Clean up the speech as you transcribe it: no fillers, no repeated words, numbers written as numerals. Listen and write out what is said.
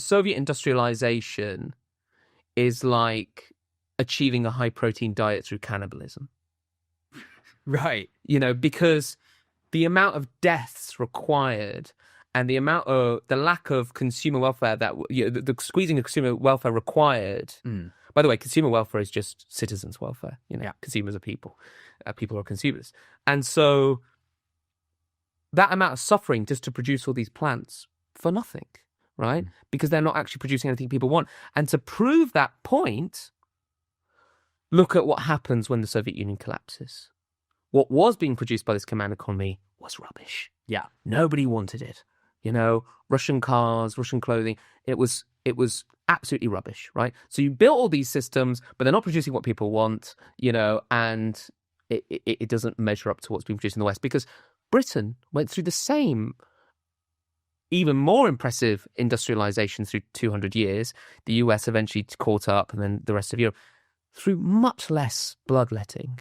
Soviet industrialization is like achieving a high-protein diet through cannibalism. Right. Because the amount of deaths required and the lack of consumer welfare the squeezing of consumer welfare required. By the way, consumer welfare is just citizens' welfare. Consumers are people. People are consumers. And so that amount of suffering just to produce all these plants for nothing, right? Because they're not actually producing anything people want. And to prove that point, look at what happens when the Soviet Union collapses. What was being produced by this command economy was rubbish. Yeah. Nobody wanted it. Russian cars, Russian clothing. It was absolutely rubbish, right? So you built all these systems, but they're not producing what people want, and it doesn't measure up to what's being produced in the West, because Britain went through the same, even more impressive industrialization through 200 years. The US eventually caught up, and then the rest of Europe, through much less bloodletting,